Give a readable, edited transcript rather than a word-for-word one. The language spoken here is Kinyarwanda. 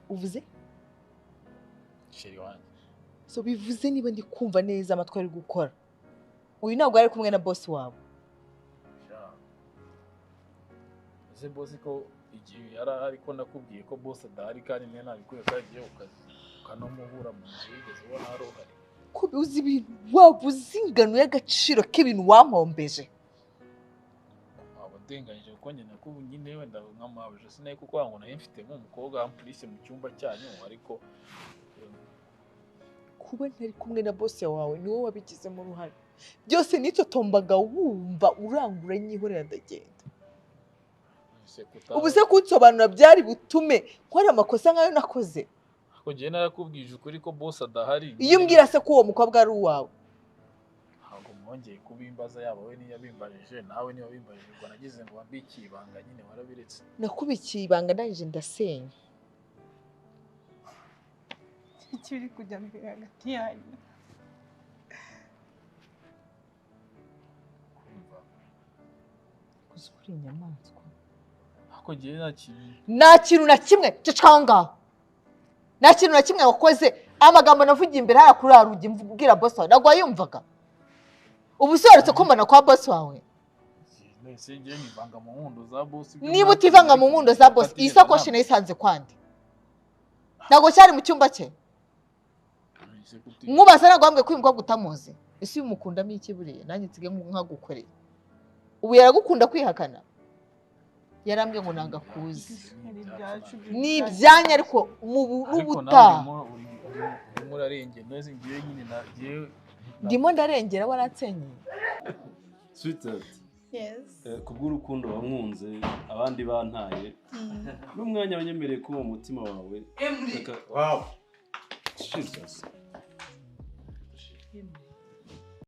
uvuze sheri wanjye so bivuze niba ndi kumva neza amatwi ari gukora uyu ntabwo ari kumwe na boss wawe ese boss ko igihe yari ariko nakubwiye ko boss adahari kandi niyo nabikuye kagiye ukazi ukanomubura mu nzu yigeze ubona hari uhari ko uzi ibintu wabuze ingano y'agaciro k'ibintu wampombeje abo ndenganyije kuko njye nakubu nyine wenda nkamabuje sinaye kuko ngo naye mfite nk'umukobwa ampulise mu cyumba cyanyu ariko kuba ntari kumwe na boss wawe ni wowe wabigizemo uruhare byose nitotombaga wumva urangura nyihorera ndagenda ubu se kunsobanura byari butume nkora amakosa nkayo nakoze ko njye narakubwije ukuri ko boss adahari iyo mbwira se ko uwo mukobwa ari uwawe ntabwo mwongeye kubimbaza yaba we niyo yabimbajije nawe niyo wabimbajije ngo nagize ngo wambikiye ibanga nyine warabiretse nakubikiye ibanga ndangije ndasenya ikiri kujya mbere hagati yanyu kuzukuri inyamaswa ako njye nta kintu na kimwe cacanga nta kintu na kimwe wakoze amagambo navugiye imbere haya kuri arugi mbwira boss wawe nagwa yumvaga ubu soretse ko mbana kwa boss wawe nese njye nivanga mu nkundo za boss niba utivanga mu nkundo za boss iyi sakoshi nayisanze kwande ntago cyari mu cyumba cye nkubaza nagwa mbwe kwimva gutamuzi ese uyu mukundamo iki buriye nanjye nsige nkagukorera ubu yaragukunda kwihakana yarambye ngo nanga kuzi ni ibyanya ariko mu rubuta murarenge neze ngiye nyine nagiye ndimo ndarengera waratsenyeye sweetheart yes kubw'urukundo wamwunze abandi bantaye n'umwanya wanyemereye kuba mu mutima wawe wow Jesus